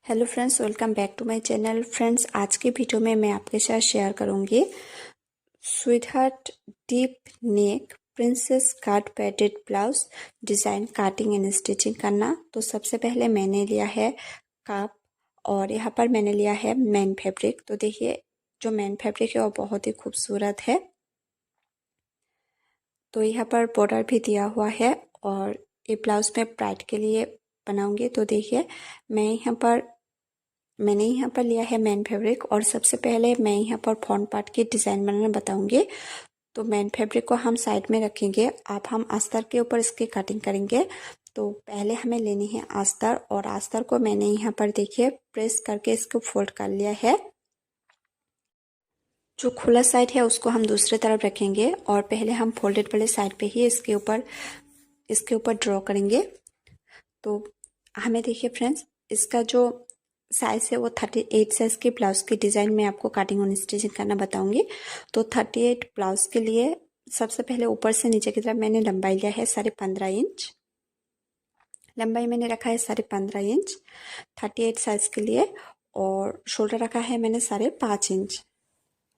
Hello friends, welcome back to my channel. Friends, आज के video में मैं आपके साथ शेयर करूंगी sweetheart deep neck princess cut padded blouse design cutting and stitching करना। तो सबसे पहले मैंने लिया है कप और यहाँ पर मैंने लिया है मेन फैब्रिक। तो देखिए, जो मेन फैब्रिक है वो बहुत ही खूबसूरत है। तो यहाँ पर बॉर्डर भी दिया हुआ है और ये ब्लाउज मैं ब्राइड के लिए बनाऊंगी। तो देखिए, मैंने यहाँ पर लिया है मेन फैब्रिक और सबसे पहले मैं यहाँ पर फ्रंट पार्ट की डिज़ाइन बनाना बताऊंगी। तो मेन फैब्रिक को हम साइड में रखेंगे। अब हम अस्तर के ऊपर इसकी कटिंग करेंगे। तो पहले हमें लेनी है अस्तर और अस्तर को मैंने यहाँ पर देखिए प्रेस करके इसको फोल्ड कर लिया है। जो खुला साइड है उसको हम दूसरी तरफ रखेंगे और पहले हम फोल्डेड वाले साइड पे ही इसके ऊपर ड्रॉ करेंगे। तो हमें देखिए फ्रेंड्स, इसका जो साइज है वो 38 साइज के ब्लाउज की डिज़ाइन में आपको कटिंग और स्टिचिंग करना बताऊंगी। तो 38 ब्लाउज के लिए सबसे पहले ऊपर से नीचे की तरफ मैंने लंबाई लिया है 15.5 इंच। लंबाई मैंने रखा है 15.5 इंच 38 साइज के लिए और शोल्डर रखा है मैंने 5.5 इंच।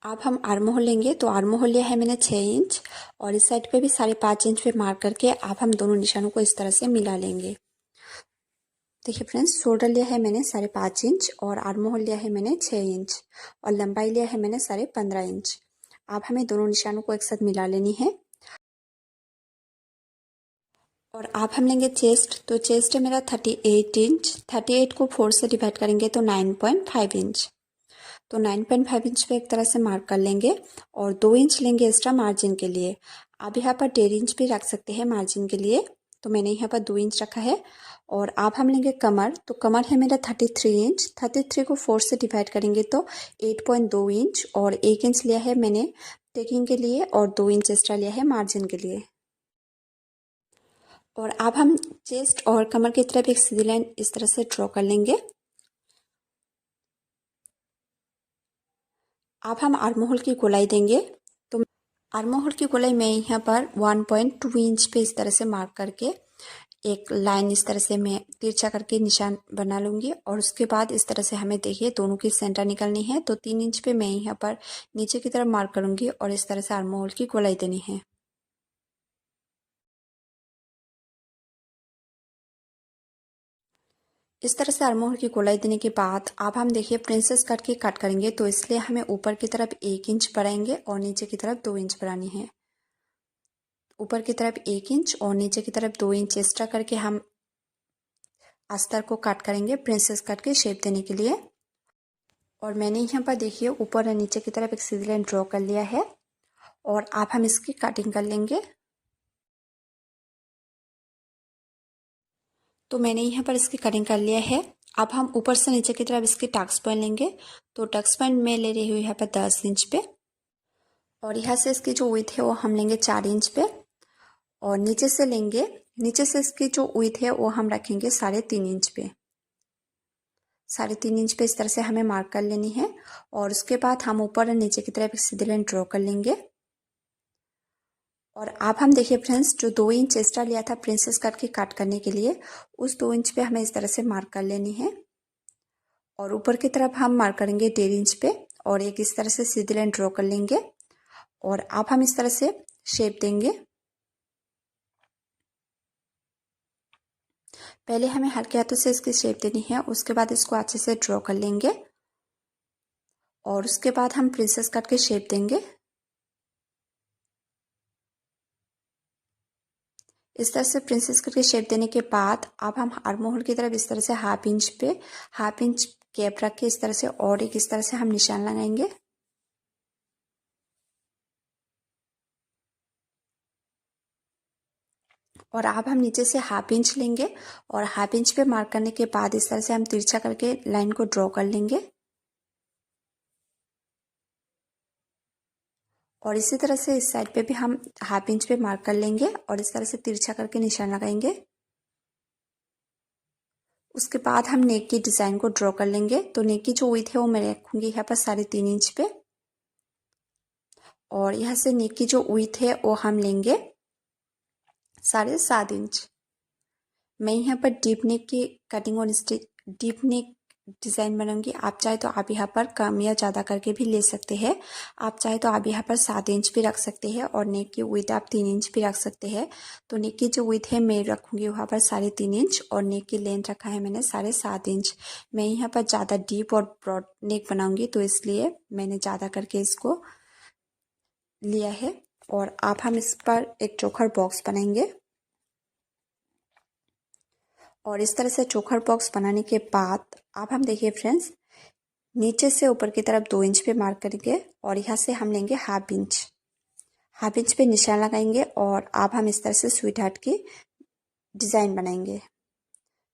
अब हम आर्म होल लेंगे। तो आर्म होल लिया है मैंने 6 इंच और इस साइड पे भी 5.5 इंच पे मार्क करके अब हम दोनों निशानों को इस तरह से मिला लेंगे। देखिए फ्रेंड्स, शोल्डर लिया है मैंने 5.5 इंच और आर्म होल लिया है मैंने 6 इंच और लंबाई लिया है मैंने 15.5 इंच। अब हमें दोनों निशानों को एक साथ मिला लेनी है। और अब हम लेंगे चेस्ट। तो चेस्ट है मेरा 38 इंच। 38 को 4 से डिवाइड करेंगे तो 9.5 इंच। तो 9.5 इंच पे एक तरह से मार्क कर लेंगे और 2 इंच लेंगे एक्स्ट्रा मार्जिन के लिए। अब यहाँ पर 1.5 इंच भी रख सकते हैं मार्जिन के लिए। तो मैंने यहाँ पर 2 इंच रखा है। और अब हम लेंगे कमर। तो कमर है मेरा 33 इंच। 33 को 4 से डिवाइड करेंगे तो 8.2 इंच और 1 इंच लिया है मैंने टेकिंग के लिए और 2 इंच एक्स्ट्रा लिया है मार्जिन के लिए। और अब हम चेस्ट और कमर की तरफ एक सीधी लाइन इस तरह से ड्रॉ कर लेंगे। अब हम आर्म होल की गोलाई देंगे। तो आर्म होल की गोलाई मैं यहाँ पर 1.2 इंच पे इस तरह से मार्क करके एक लाइन इस तरह से मैं तिरछा करके निशान बना लूंगी और उसके बाद इस तरह से हमें देखिए दोनों की सेंटर निकलनी है। तो 3 इंच पे मैं यहाँ पर नीचे की तरफ मार्क करूंगी और इस तरह से आर्म होल की गोलाई देनी है। इस तरह से आर्म होल की गोलाई देने के बाद अब हम देखिए प्रिंसेस कट की कट करेंगे। तो इसलिए हमें ऊपर की तरफ 1 इंच बढ़ाएंगे और नीचे की तरफ 2 इंच बढ़ानी है। ऊपर की तरफ 1 इंच और नीचे की तरफ 2 इंच एक्स्ट्रा करके हम अस्तर को कट करेंगे प्रिंसेस कट की शेप देने के लिए। और मैंने यहाँ पर देखिए ऊपर और नीचे की तरफ एक सीधी लाइन ड्रॉ कर लिया है और अब हम इसकी कटिंग कर लेंगे। तो मैंने यहाँ पर इसकी कटिंग कर लिया है। अब हम ऊपर से नीचे की तरफ इसकी टक्स पॉइंट लेंगे। तो टक्स पॉइंट मैं ले रही हूँ यहाँ पर 10 इंच पे और यहाँ से इसकी जो विड्थ है वो हम लेंगे 4 इंच पे और नीचे से इसकी जो विड्थ है वो हम रखेंगे 3.5 इंच पे। 3.5 इंच पे इस तरह से हमें मार्क कर लेनी है और उसके बाद हम ऊपर और नीचे की तरफ एक सीधी लाइन ड्रॉ कर लेंगे। और अब हम देखिए फ्रेंड्स, जो 2 इंच एक्स्ट्रा लिया था प्रिंसेस कट की कट करने के लिए उस 2 इंच पे हमें इस तरह से मार्क कर लेनी है और ऊपर की तरफ हम मार्क करेंगे 1.5 इंच पे और एक इस तरह से सीधी लाइन ड्रॉ कर लेंगे और अब हम इस तरह से शेप देंगे। पहले हमें हल्के हाथों से इसकी शेप देनी है, उसके बाद इसको अच्छे से ड्रॉ कर लेंगे और उसके बाद हम प्रिंसेस कट की शेप देंगे। इस तरह से प्रिंसेस कट की शेप देने के बाद अब हम आर्म होल की तरफ इस तरह से हाफ इंच गैप रख के इस तरह से और एक इस तरह से हम निशान लगाएंगे। और अब हम नीचे से हाफ इंच लेंगे और हाफ इंच पे मार्क करने के बाद इस तरह से हम तिरछा करके लाइन को ड्रॉ कर लेंगे और इसी तरह से इस साइड पे भी हम हाफ इंच पे मार्क कर लेंगे और इस तरह से तिरछा करके निशान लगाएंगे। उसके बाद हम नेक की डिजाइन को ड्रॉ कर लेंगे। तो नेक की जो विड्थ है वो मैं रखूंगी यहाँ पर 3.5 इंच पे और यहाँ से नेक की जो विड्थ है वो हम लेंगे 7.5 इंच। मैं यहाँ पर डीप नेक की कटिंग और डीप नेक डिज़ाइन बनाऊंगी। आप चाहे तो आप यहाँ पर कम या ज़्यादा करके भी ले सकते हैं। आप चाहे तो आप यहाँ पर 7 इंच भी रख सकते हैं और नेक की विड्थ आप 3 इंच भी रख सकते हैं। तो नेक की जो विड्थ है मैं रखूंगी वहाँ पर 3.5 इंच और नेक की लेंथ रखा है मैंने 7.5 इंच। मैं यहाँ पर ज़्यादा डीप और ब्रॉड नेक बनाऊंगी तो इसलिए मैंने ज़्यादा करके इसको लिया है। और अब हम इस पर एक चोकर बॉक्स बनाएंगे और इस तरह से चोकर बॉक्स बनाने के बाद अब हम देखिए फ्रेंड्स, नीचे से ऊपर की तरफ 2 इंच पे मार्क करेंगे और यहाँ से हम लेंगे हाफ इंच पे निशान लगाएंगे और अब हम इस तरह से स्वीट हार्ट की डिज़ाइन बनाएंगे।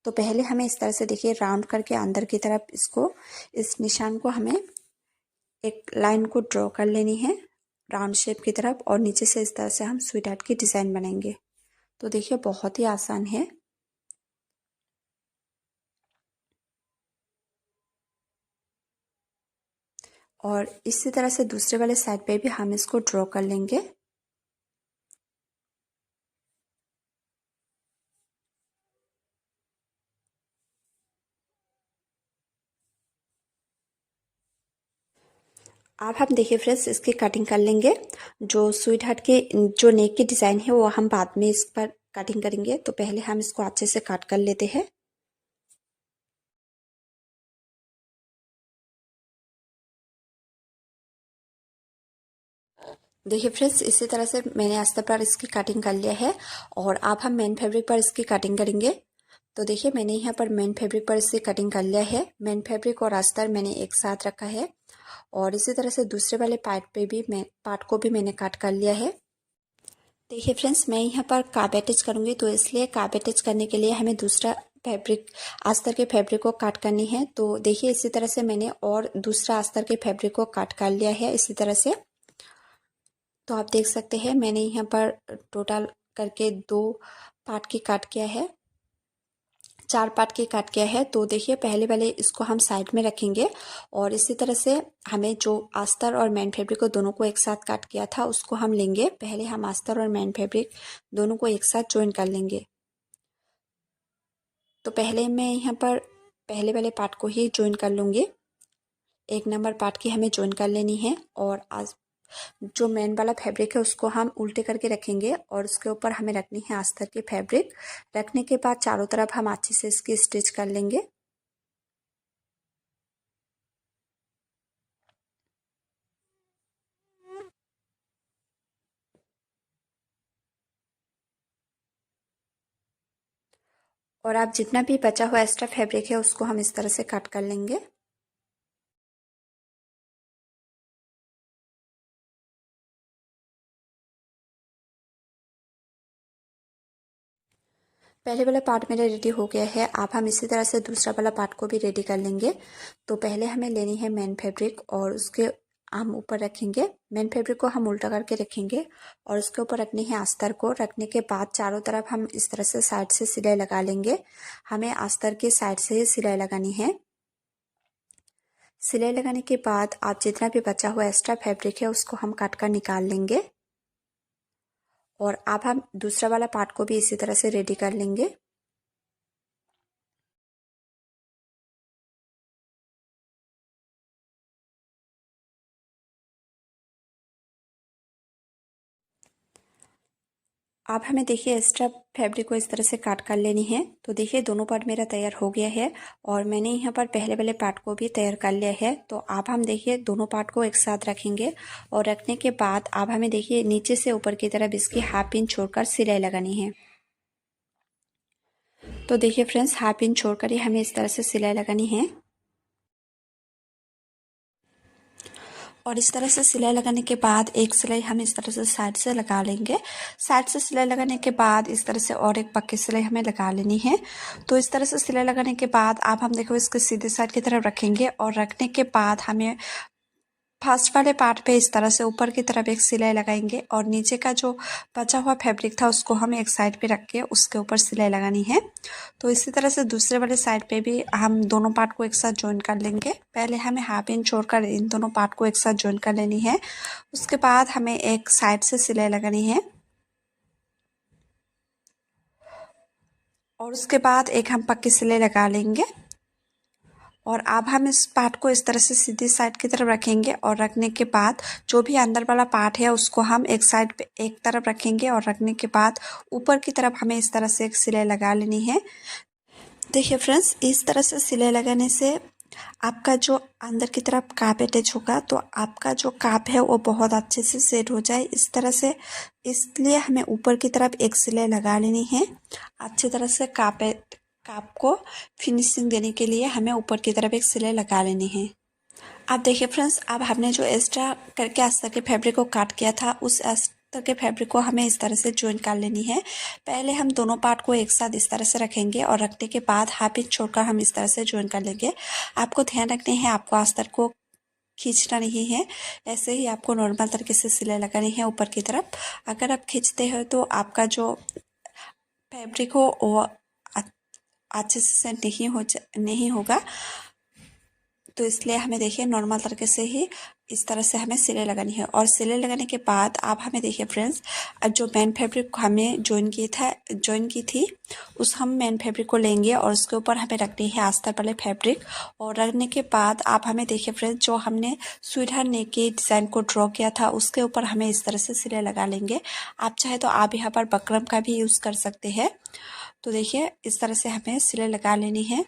तो पहले हमें इस तरह से देखिए राउंड करके अंदर की तरफ इस निशान को हमें एक लाइन को ड्रॉ कर लेनी है राउंड शेप की तरफ और नीचे से इस तरह से हम स्वीट हार्ट की डिज़ाइन बनाएंगे। तो देखिए बहुत ही आसान है। और इसी तरह से दूसरे वाले साइड पे भी हम इसको ड्रॉ कर लेंगे। अब हम देखिए फ्रेंड्स इसकी कटिंग कर लेंगे। जो स्वीट हार्ट की जो नेक की डिज़ाइन है वो हम बाद में इस पर कटिंग करेंगे। तो पहले हम इसको अच्छे से कट कर लेते हैं। देखिए फ्रेंड्स इसी तरह से मैंने अस्तर पर इसकी कटिंग कर लिया है और अब हम मेन फैब्रिक पर इसकी कटिंग करेंगे। तो देखिए मैंने यहाँ पर मेन फैब्रिक पर इसकी कटिंग कर लिया है। मेन फैब्रिक और अस्तर मैंने एक साथ रखा है और इसी तरह से दूसरे वाले पार्ट को भी मैंने काट कर लिया है। देखिए फ्रेंड्स मैं यहाँ पर काप अटैच करूँगी तो इसलिए काप अटैच करने के लिए हमें दूसरा फैब्रिक अस्तर के फैब्रिक को काट करनी है। तो देखिए इसी तरह से मैंने और दूसरा अस्तर के फैब्रिक को काट कर लिया है इसी तरह से। तो आप देख सकते हैं मैंने यहाँ पर टोटल करके 2 पार्ट की काट किया है, 4 पार्ट की काट किया है। तो देखिए पहले वाले इसको हम साइड में रखेंगे और इसी तरह से हमें जो अस्तर और मेन फैब्रिक को दोनों को एक साथ काट किया था उसको हम लेंगे। पहले हम अस्तर और मेन फैब्रिक दोनों को एक साथ ज्वाइन कर लेंगे। तो पहले मैं यहाँ पर पहले वाले पार्ट को ही ज्वाइन कर लूँगी। 1 नंबर पार्ट की हमें ज्वाइन कर लेनी है और आज जो मेन वाला फैब्रिक है उसको हम उल्टे करके रखेंगे और उसके ऊपर हमें रखनी है अस्तर की फैब्रिक। रखने के बाद चारों तरफ हम अच्छे से इसकी स्टिच कर लेंगे। और आप जितना भी बचा हुआ एक्स्ट्रा फैब्रिक है उसको हम इस तरह से कट कर लेंगे। पहले वाला पार्ट मेरा रेडी हो गया है। अब हम इसी तरह से दूसरा वाला पार्ट को भी रेडी कर लेंगे। तो पहले हमें लेनी है मेन फैब्रिक और उसके हम ऊपर रखेंगे। मेन फैब्रिक को हम उल्टा करके रखेंगे और उसके ऊपर रखनी है अस्तर को। रखने के बाद चारों तरफ हम इस तरह से साइड से सिलाई लगा लेंगे। हमें अस्तर के साइड से ही सिलाई लगानी है। सिलाई लगाने के बाद आप जितना भी बचा हुआ एक्स्ट्रा फैब्रिक है उसको हम काट कर निकाल लेंगे। और अब हम दूसरा वाला पार्ट को भी इसी तरह से रेडी कर लेंगे। अब हमें देखिए एक्स्ट्रा फैब्रिक को इस तरह से काट कर लेनी है। तो देखिए दोनों पार्ट मेरा तैयार हो गया है और मैंने यहाँ पर पहले वाले पार्ट को भी तैयार कर लिया है। तो अब हम देखिए दोनों पार्ट को एक साथ रखेंगे और रखने के बाद अब हमें देखिए नीचे से ऊपर की तरफ इसकी हाफ इंच छोड़कर सिलाई लगानी है। तो देखिए फ्रेंड्स हाफ इंच छोड़कर ही हमें इस तरह से सिलाई लगानी है। और इस तरह से सिलाई लगाने के बाद एक सिलाई हम इस तरह से साइड से लगा लेंगे। साइड से सिलाई लगाने के बाद इस तरह से और एक पक्की सिलाई हमें लगा लेनी है। तो इस तरह से सिलाई लगाने के बाद अब हम देखो इसके सीधे साइड की तरफ रखेंगे और रखने के बाद हमें फर्स्ट वाले पार्ट पे इस तरह से ऊपर की तरफ एक सिलाई लगाएंगे और नीचे का जो बचा हुआ फैब्रिक था उसको हम एक साइड पे रख के उसके ऊपर सिलाई लगानी है। तो इसी तरह से दूसरे वाले साइड पे भी हम दोनों पार्ट को एक साथ ज्वाइन कर लेंगे। पहले हमें हाफ इंच छोड़कर इन दोनों पार्ट को एक साथ ज्वाइन कर लेनी है। उसके बाद हमें एक साइड से सिलाई लगानी है और उसके बाद एक हम पक्की सिलाई लगा लेंगे और अब हम इस पार्ट को इस तरह से सीधी साइड की तरफ रखेंगे और रखने के बाद जो भी अंदर वाला पार्ट है उसको हम एक साइड पे एक तरफ रखेंगे और रखने के बाद ऊपर की तरफ हमें इस तरह से एक सिलाई लगा लेनी है। देखिए फ्रेंड्स, इस तरह से सिलाई लगाने से आपका जो अंदर की तरफ काप अटैच होगा तो आपका जो काप है वो बहुत अच्छे से सेट हो जाए इस तरह से। इसलिए हमें ऊपर की तरफ एक सिलाई लगा लेनी है। अच्छी तरह से काप को फिनिशिंग देने के लिए हमें ऊपर की तरफ एक सिलाई लगा लेनी है। अब देखिए फ्रेंड्स, अब हमने जो एक्स्ट्रा करके अस्तर के फैब्रिक को काट किया था उस अस्तर के फैब्रिक को हमें इस तरह से ज्वाइन कर लेनी है। पहले हम दोनों पार्ट को एक साथ इस तरह से रखेंगे और रखने के बाद हाफ इंच छोड़कर हम इस तरह से ज्वाइन कर लेंगे। आपको ध्यान रखने हैं, आपको अस्तर को खींचना नहीं है, ऐसे ही आपको नॉर्मल तरीके से सिलाई लगानी है ऊपर की तरफ। अगर आप खींचते हो तो आपका जो फैब्रिक हो वो अच्छे से सेट नहीं होगा। तो इसलिए हमें देखिए नॉर्मल तरीके से ही इस तरह से हमें सिलाई लगानी है। और सिलाई लगाने के बाद आप हमें देखिए फ्रेंड्स, जो मेन फैब्रिक हमें ज्वाइन की थी उस हम मेन फैब्रिक को लेंगे और उसके ऊपर हमें रखनी है अस्तर वाले फैब्रिक। और रखने के बाद आप हमें देखिए फ्रेंड्स, जो हमने स्वीटर नेक के डिज़ाइन को ड्रॉ किया था उसके ऊपर हमें इस तरह से सिलाई लगा लेंगे। आप चाहे तो आप यहाँ पर बकरम का भी यूज़ कर सकते हैं। तो देखिए इस तरह से हमें सिलाई लगा लेनी है।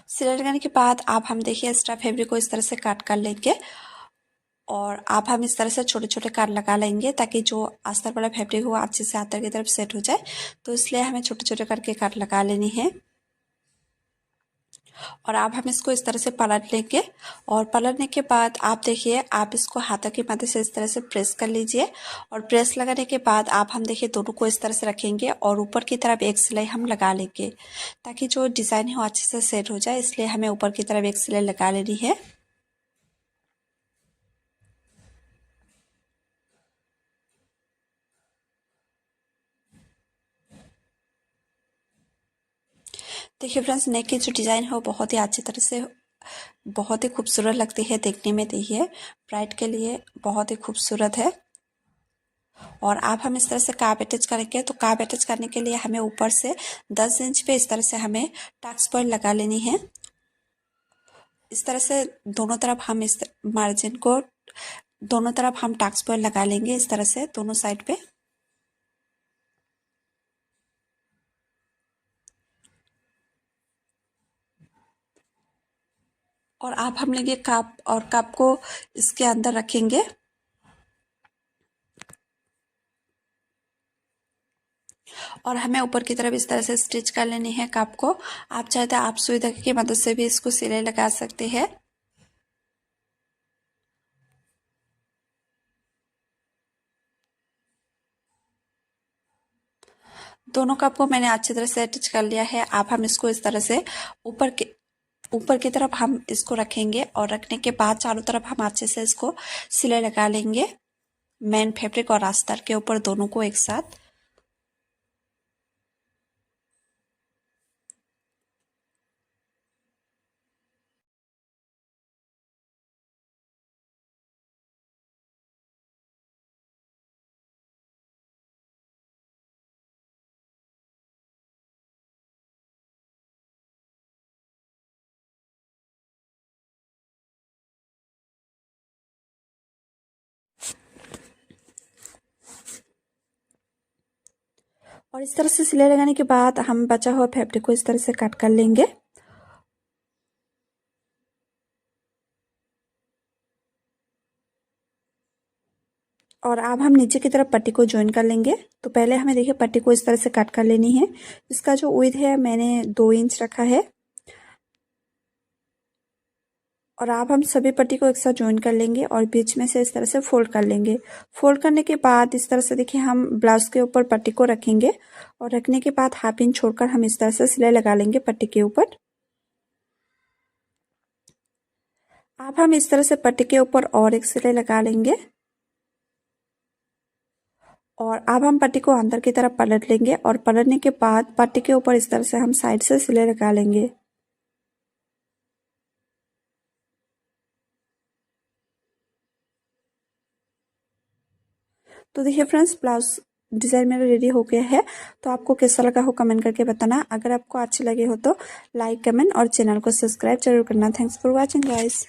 सिलाई लगाने के बाद आप हम देखिए एक्स्ट्रा फैब्रिक को इस तरह से काट कर लेंगे और आप हम इस तरह से छोटे छोटे काट लगा लेंगे ताकि जो अस्तर वाला फैब्रिक हो अच्छे से अस्तर की तरफ सेट हो जाए। तो इसलिए हमें छोटे छोटे करके काट लगा लेनी है। और अब हम इसको इस तरह से पलट लेंगे और पलटने के बाद आप देखिए आप इसको हाथों की मदद से इस तरह से प्रेस कर लीजिए। और प्रेस लगाने के बाद आप हम देखिए दोनों को इस तरह से रखेंगे और ऊपर की तरफ एक सिलाई हम लगा लेंगे ताकि जो डिज़ाइन है वो अच्छे से सेट हो जाए। इसलिए हमें ऊपर की तरफ एक सिलाई लगा लेनी है। देखिए फ्रेंड्स, नेक की जो डिज़ाइन है वो बहुत ही अच्छी तरह से बहुत ही खूबसूरत लगती है देखने में। देखिए ब्राइड के लिए बहुत ही खूबसूरत है। और अब हम इस तरह से काप अटैच करेंगे तो काप अटैच करने के लिए हमें ऊपर से 10 इंच पे इस तरह से हमें टक्स पॉइंट लगा लेनी है। इस तरह से दोनों तरफ हम इस मार्जिन को दोनों तरफ हम टक्स पॉइंट लगा लेंगे इस तरह से दोनों साइड पे। और अब हम लेंगे कप और कप को इसके अंदर रखेंगे और हमें ऊपर की तरफ इस तरह से स्टिच कर लेनी है कप को। आप चाहे तो आप सुई धागे की मदद से भी इसको सिलाई लगा सकते हैं। दोनों कप को मैंने अच्छी तरह से अटैच कर लिया है। अब हम इसको इस तरह से ऊपर की तरफ हम इसको रखेंगे और रखने के बाद चारों तरफ हम अच्छे से इसको सिलाई लगा लेंगे मेन फैब्रिक और अस्तर के ऊपर दोनों को एक साथ। और इस तरह से सिलाई लगाने के बाद हम बचा हुआ फैब्रिक को इस तरह से कट कर लेंगे। और अब हम नीचे की तरफ पट्टी को ज्वाइन कर लेंगे। तो पहले हमें देखिए पट्टी को इस तरह से कट कर लेनी है। इसका जो विड्थ है मैंने 2 इंच रखा है। और अब हम सभी पट्टी को एक साथ ज्वाइन कर लेंगे और बीच में से इस तरह से फोल्ड कर लेंगे। फोल्ड करने के बाद इस तरह से देखिए हम ब्लाउज के ऊपर पट्टी को रखेंगे और रखने के बाद हाफ इंच छोड़कर हम इस तरह से सिलाई लगा लेंगे पट्टी के ऊपर। अब हम इस तरह से पट्टी के ऊपर और एक सिलाई लगा लेंगे और अब हम पट्टी को अंदर की तरफ पलट लेंगे और पलटने के बाद पट्टी के ऊपर इस तरह से हम साइड से सिलाई लगा लेंगे। तो देखिए फ्रेंड्स, डिज़ाइन मेरा रेडी हो गया है। तो आपको कैसा लगा हो कमेंट करके बताना। अगर आपको अच्छे लगे हो तो लाइक, कमेंट और चैनल को सब्सक्राइब जरूर करना। Thanks for watching guys.